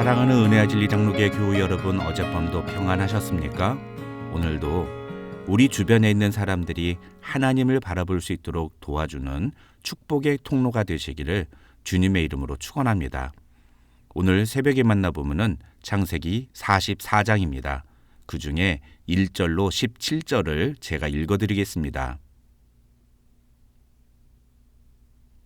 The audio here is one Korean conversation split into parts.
사랑하는 은혜와 진리 장로교회 교우 여러분, 어젯밤도 평안하셨습니까? 오늘도 우리 주변에 있는 사람들이 하나님을 바라볼 수 있도록 도와주는 축복의 통로가 되시기를 주님의 이름으로 축원합니다. 오늘 새벽에 만나보면은 창세기 44장입니다. 그 중에 1절로 17절을 제가 읽어드리겠습니다.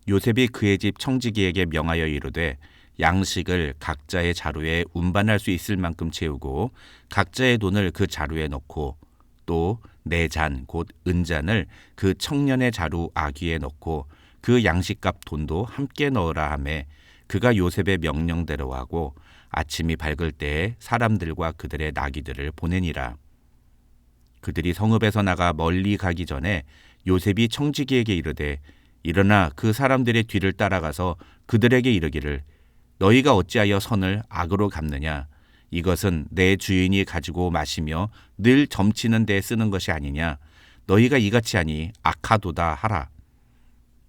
요셉이 그의 집 청지기에게 명하여 이르되 양식을 각자의 자루에 운반할 수 있을 만큼 채우고 각자의 돈을 그 자루에 넣고 또 내 잔 곧 은잔을 그 청년의 자루 아귀에 넣고 그 양식값 돈도 함께 넣으라 하매 그가 요셉의 명령대로 하고 아침이 밝을 때에 사람들과 그들의 나귀들을 보내니라. 그들이 성읍에서 나가 멀리 가기 전에 요셉이 청지기에게 이르되 일어나 그 사람들의 뒤를 따라가서 그들에게 이르기를 너희가 어찌하여 선을 악으로 갚느냐? 이것은 내 주인이 가지고 마시며 늘 점치는 데 쓰는 것이 아니냐? 너희가 이같이 하니 악하도다 하라.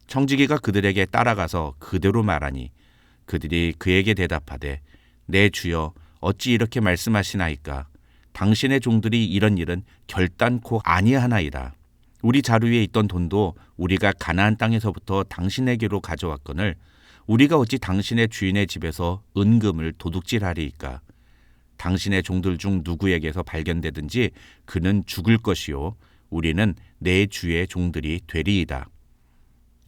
청지기가 그들에게 따라가서 그대로 말하니 그들이 그에게 대답하되 내 주여 어찌 이렇게 말씀하시나이까? 당신의 종들이 이런 일은 결단코 아니하나이다. 우리 자루에 있던 돈도 우리가 가나안 땅에서부터 당신에게로 가져왔거늘 우리가 어찌 당신의 주인의 집에서 은금을 도둑질하리이까? 당신의 종들 중 누구에게서 발견되든지 그는 죽을 것이요 우리는 내 주의 종들이 되리이다.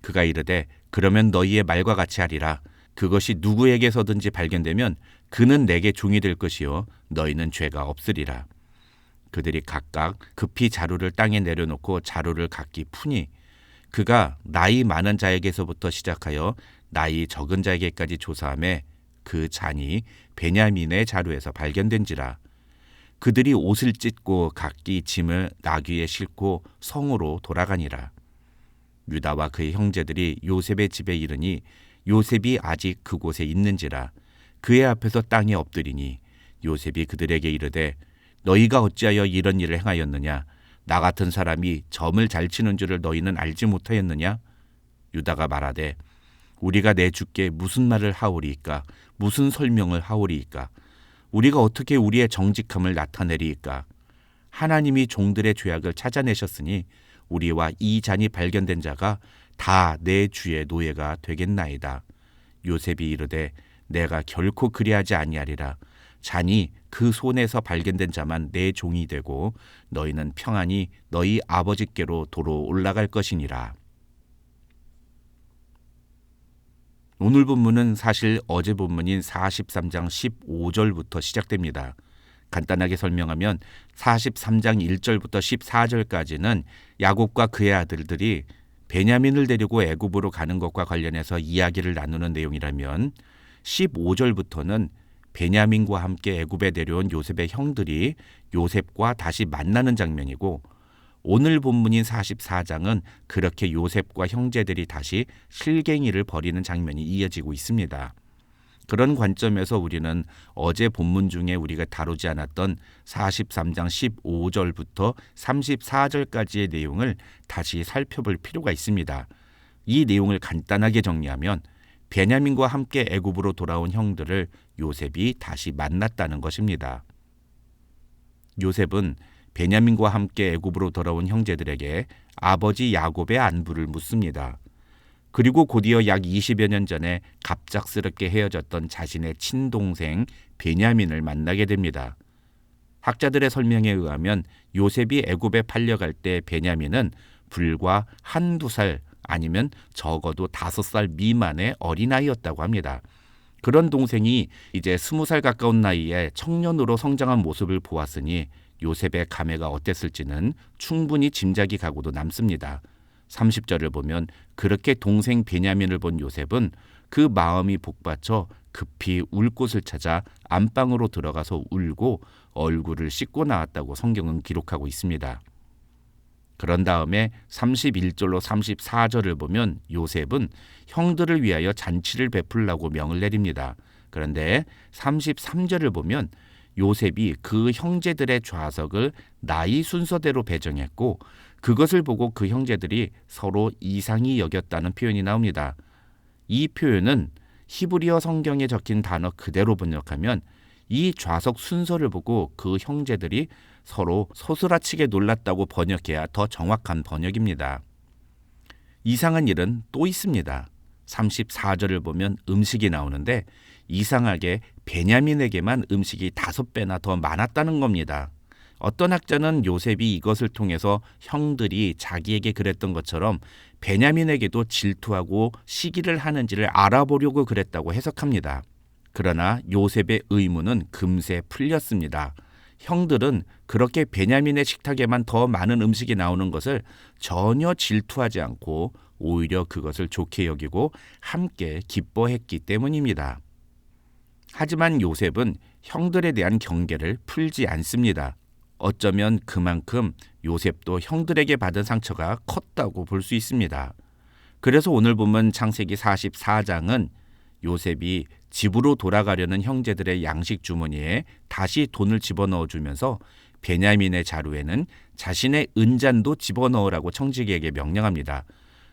그가 이르되 그러면 너희의 말과 같이 하리라. 그것이 누구에게서든지 발견되면 그는 내게 종이 될 것이요 너희는 죄가 없으리라. 그들이 각각 급히 자루를 땅에 내려놓고 자루를 각기 푸니 그가 나이 많은 자에게서부터 시작하여 나이 적은 자에게까지 조사하매 그 잔이 베냐민의 자루에서 발견된지라. 그들이 옷을 찢고 각기 짐을 나귀에 싣고 성으로 돌아가니라. 유다와 그의 형제들이 요셉의 집에 이르니 요셉이 아직 그곳에 있는지라. 그의 앞에서 땅에 엎드리니 요셉이 그들에게 이르되 너희가 어찌하여 이런 일을 행하였느냐? 나 같은 사람이 점을 잘 치는 줄을 너희는 알지 못하였느냐? 유다가 말하되 우리가 내 주께 무슨 말을 하오리이까? 무슨 설명을 하오리이까? 우리가 어떻게 우리의 정직함을 나타내리이까? 하나님이 종들의 죄악을 찾아내셨으니 우리와 이 잔이 발견된 자가 다 내 주의 노예가 되겠나이다. 요셉이 이르되 내가 결코 그리하지 아니하리라. 잔이 그 손에서 발견된 자만 내 종이 되고 너희는 평안히 너희 아버지께로 도로 올라갈 것이니라. 오늘 본문은 사실 어제 본문인 43장 15절부터 시작됩니다. 간단하게 설명하면 43장 1절부터 14절까지는 야곱과 그의 아들들이 베냐민을 데리고 애굽으로 가는 것과 관련해서 이야기를 나누는 내용이라면 15절부터는 베냐민과 함께 애굽에 내려온 요셉의 형들이 요셉과 다시 만나는 장면이고 오늘 본문인 44장은 그렇게 요셉과 형제들이 다시 실갱이를 벌이는 장면이 이어지고 있습니다. 그런 관점에서 우리는 어제 본문 중에 우리가 다루지 않았던 43장 15절부터 34절까지의 내용을 다시 살펴볼 필요가 있습니다. 이 내용을 간단하게 정리하면 베냐민과 함께 애굽으로 돌아온 형들을 요셉이 다시 만났다는 것입니다. 요셉은 베냐민과 함께 애굽으로 돌아온 형제들에게 아버지 야곱의 안부를 묻습니다. 그리고 곧이어 약 20여 년 전에 갑작스럽게 헤어졌던 자신의 친동생 베냐민을 만나게 됩니다. 학자들의 설명에 의하면 요셉이 애굽에 팔려갈 때 베냐민은 불과 한두 살 아니면 적어도 5살 미만의 어린아이였다고 합니다. 그런 동생이 이제 20살 가까운 나이에 청년으로 성장한 모습을 보았으니 요셉의 감회가 어땠을지는 충분히 짐작이 가고도 남습니다. 30절을 보면 그렇게 동생 베냐민을 본 요셉은 그 마음이 복받쳐 급히 울 곳을 찾아 안방으로 들어가서 울고 얼굴을 씻고 나왔다고 성경은 기록하고 있습니다. 그런 다음에 31절로 34절을 보면 요셉은 형들을 위하여 잔치를 베풀라고 명을 내립니다. 그런데 33절을 보면 요셉이 그 형제들의 좌석을 나이 순서대로 배정했고 그것을 보고 그 형제들이 서로 이상히 여겼다는 표현이 나옵니다. 이 표현은 히브리어 성경에 적힌 단어 그대로 번역하면 이 좌석 순서를 보고 그 형제들이 서로 소스라치게 놀랐다고 번역해야 더 정확한 번역입니다. 이상한 일은 또 있습니다. 34절을 보면 음식이 나오는데 이상하게 베냐민에게만 음식이 5배나 더 많았다는 겁니다. 어떤 학자는 요셉이 이것을 통해서 형들이 자기에게 그랬던 것처럼 베냐민에게도 질투하고 시기를 하는지를 알아보려고 그랬다고 해석합니다. 그러나 요셉의 의문은 금세 풀렸습니다. 형들은 그렇게 베냐민의 식탁에만 더 많은 음식이 나오는 것을 전혀 질투하지 않고 오히려 그것을 좋게 여기고 함께 기뻐했기 때문입니다. 하지만 요셉은 형들에 대한 경계를 풀지 않습니다. 어쩌면 그만큼 요셉도 형들에게 받은 상처가 컸다고 볼 수 있습니다. 그래서 오늘 보면 창세기 44장은 요셉이 집으로 돌아가려는 형제들의 양식 주머니에 다시 돈을 집어넣어 주면서 베냐민의 자루에는 자신의 은잔도 집어넣으라고 청지기에게 명령합니다.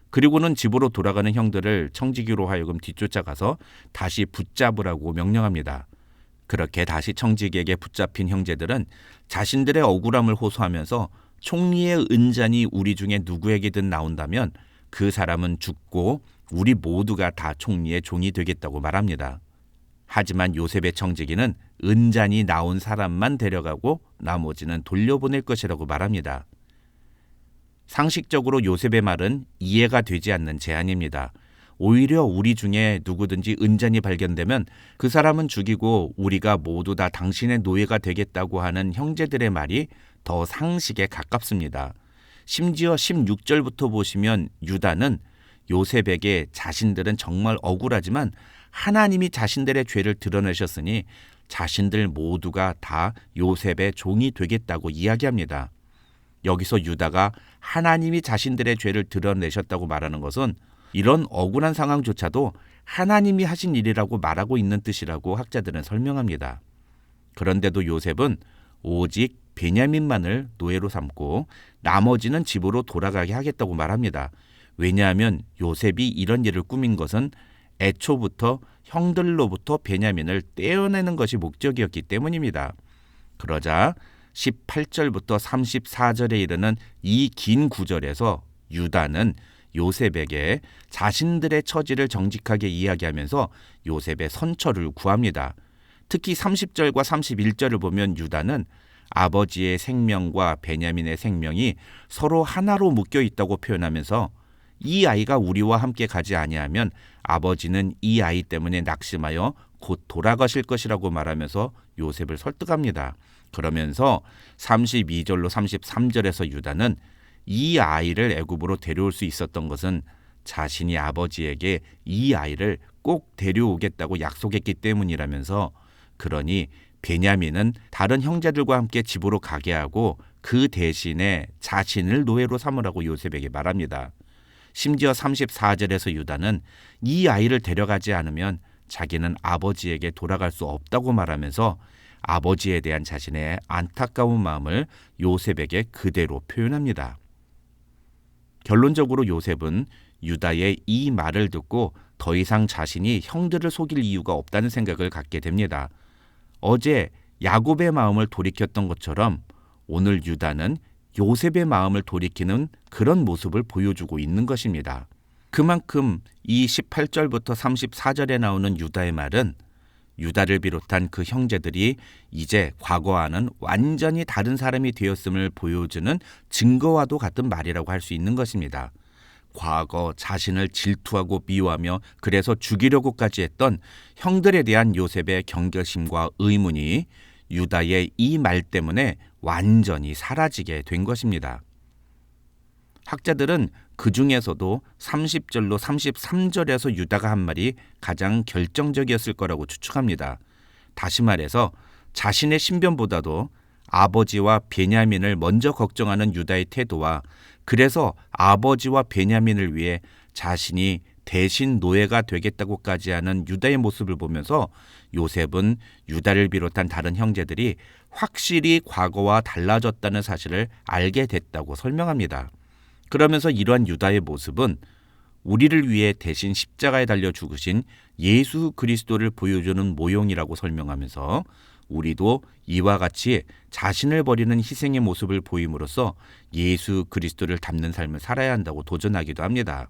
그리고는 집으로 돌아가는 형들을 청지기로 하여금 뒤쫓아가서 다시 붙잡으라고 명령합니다. 그렇게 다시 청지기에게 붙잡힌 형제들은 자신들의 억울함을 호소하면서 총리의 은잔이 우리 중에 누구에게든 나온다면 그 사람은 죽고 우리 모두가 다 총리의 종이 되겠다고 말합니다. 하지만 요셉의 청지기는 은잔이 나온 사람만 데려가고 나머지는 돌려보낼 것이라고 말합니다. 상식적으로 요셉의 말은 이해가 되지 않는 제안입니다. 오히려 우리 중에 누구든지 은잔이 발견되면 그 사람은 죽이고 우리가 모두 다 당신의 노예가 되겠다고 하는 형제들의 말이 더 상식에 가깝습니다. 심지어 16절부터 보시면 유다는 요셉에게 자신들은 정말 억울하지만 하나님이 자신들의 죄를 드러내셨으니 자신들 모두가 다 요셉의 종이 되겠다고 이야기합니다. 여기서 유다가 하나님이 자신들의 죄를 드러내셨다고 말하는 것은 이런 억울한 상황조차도 하나님이 하신 일이라고 말하고 있는 뜻이라고 학자들은 설명합니다. 그런데도 요셉은 오직 베냐민만을 노예로 삼고 나머지는 집으로 돌아가게 하겠다고 말합니다. 왜냐하면 요셉이 이런 일을 꾸민 것은 애초부터 형들로부터 베냐민을 떼어내는 것이 목적이었기 때문입니다. 그러자 18절부터 34절에 이르는 이 긴 구절에서 유다는 요셉에게 자신들의 처지를 정직하게 이야기하면서 요셉의 선처를 구합니다. 특히 30절과 31절을 보면 유다는 아버지의 생명과 베냐민의 생명이 서로 하나로 묶여 있다고 표현하면서 이 아이가 우리와 함께 가지 아니하면 아버지는 이 아이 때문에 낙심하여 곧 돌아가실 것이라고 말하면서 요셉을 설득합니다. 그러면서 32절로 33절에서 유다는 이 아이를 애굽으로 데려올 수 있었던 것은 자신이 아버지에게 이 아이를 꼭 데려오겠다고 약속했기 때문이라면서 그러니 베냐민은 다른 형제들과 함께 집으로 가게 하고 그 대신에 자신을 노예로 삼으라고 요셉에게 말합니다. 심지어 34절에서 유다는 이 아이를 데려가지 않으면 자기는 아버지에게 돌아갈 수 없다고 말하면서 아버지에 대한 자신의 안타까운 마음을 요셉에게 그대로 표현합니다. 결론적으로 요셉은 유다의 이 말을 듣고 더 이상 자신이 형들을 속일 이유가 없다는 생각을 갖게 됩니다. 어제 야곱의 마음을 돌이켰던 것처럼 오늘 유다는 요셉의 마음을 돌이키는 그런 모습을 보여주고 있는 것입니다. 그만큼 이 18절부터 34절에 나오는 유다의 말은 유다를 비롯한 그 형제들이 이제 과거와는 완전히 다른 사람이 되었음을 보여주는 증거와도 같은 말이라고 할 수 있는 것입니다. 과거 자신을 질투하고 미워하며 그래서 죽이려고까지 했던 형들에 대한 요셉의 경계심과 의문이 유다의 이 말 때문에 완전히 사라지게 된 것입니다. 학자들은 그 중에서도 30절로 33절에서 유다가 한 말이 가장 결정적이었을 거라고 추측합니다. 다시 말해서 자신의 신변보다도 아버지와 베냐민을 먼저 걱정하는 유다의 태도와 그래서 아버지와 베냐민을 위해 자신이 대신 노예가 되겠다고까지 하는 유다의 모습을 보면서 요셉은 유다를 비롯한 다른 형제들이 확실히 과거와 달라졌다는 사실을 알게 됐다고 설명합니다. 그러면서 이러한 유다의 모습은 우리를 위해 대신 십자가에 달려 죽으신 예수 그리스도를 보여주는 모형이라고 설명하면서 우리도 이와 같이 자신을 버리는 희생의 모습을 보임으로써 예수 그리스도를 닮는 삶을 살아야 한다고 도전하기도 합니다.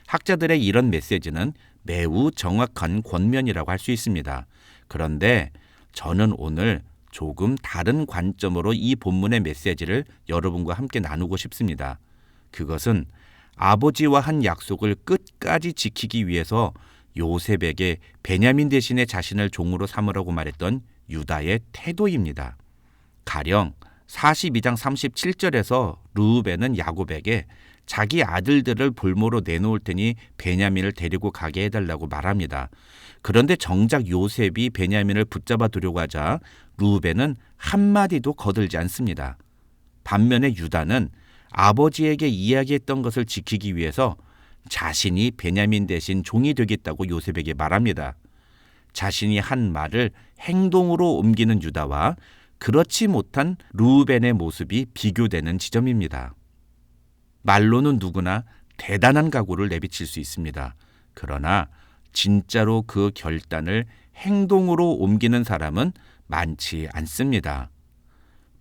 학자들의 이런 메시지는 매우 정확한 권면이라고 할 수 있습니다. 그런데 저는 오늘 조금 다른 관점으로 이 본문의 메시지를 여러분과 함께 나누고 싶습니다. 그것은 아버지와 한 약속을 끝까지 지키기 위해서 요셉에게 베냐민 대신에 자신을 종으로 삼으라고 말했던 유다의 태도입니다. 가령 42장 37절에서 르우벤은 야곱에게 자기 아들들을 볼모로 내놓을 테니 베냐민을 데리고 가게 해달라고 말합니다. 그런데 정작 요셉이 베냐민을 붙잡아 두려고 하자 르우벤은 한마디도 거들지 않습니다. 반면에 유다는 아버지에게 이야기했던 것을 지키기 위해서 자신이 베냐민 대신 종이 되겠다고 요셉에게 말합니다. 자신이 한 말을 행동으로 옮기는 유다와 그렇지 못한 르우벤의 모습이 비교되는 지점입니다. 말로는 누구나 대단한 각오를 내비칠 수 있습니다. 그러나 진짜로 그 결단을 행동으로 옮기는 사람은 많지 않습니다.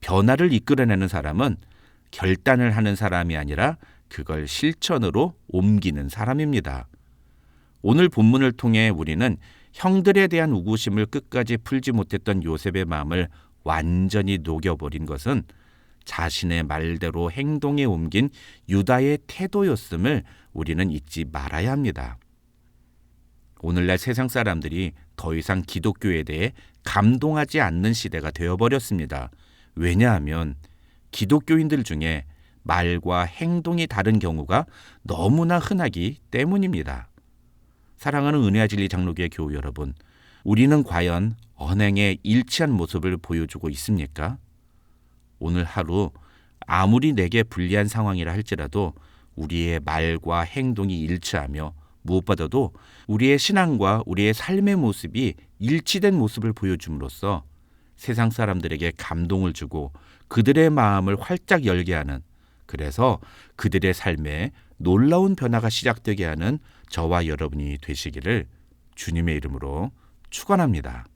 변화를 이끌어내는 사람은 결단을 하는 사람이 아니라 그걸 실천으로 옮기는 사람입니다. 오늘 본문을 통해 우리는 형들에 대한 우구심을 끝까지 풀지 못했던 요셉의 마음을 완전히 녹여버린 것은 자신의 말대로 행동에 옮긴 유다의 태도였음을 우리는 잊지 말아야 합니다. 오늘날 세상 사람들이 더 이상 기독교에 대해 감동하지 않는 시대가 되어버렸습니다. 왜냐하면 기독교인들 중에 말과 행동이 다른 경우가 너무나 흔하기 때문입니다. 사랑하는 은혜와 진리 장로교회 교우 여러분, 우리는 과연 언행에 일치한 모습을 보여주고 있습니까? 오늘 하루 아무리 내게 불리한 상황이라 할지라도 우리의 말과 행동이 일치하며 무엇보다도 우리의 신앙과 우리의 삶의 모습이 일치된 모습을 보여줌으로써 세상 사람들에게 감동을 주고 그들의 마음을 활짝 열게 하는, 그래서 그들의 삶에 놀라운 변화가 시작되게 하는 저와 여러분이 되시기를 주님의 이름으로 축원합니다.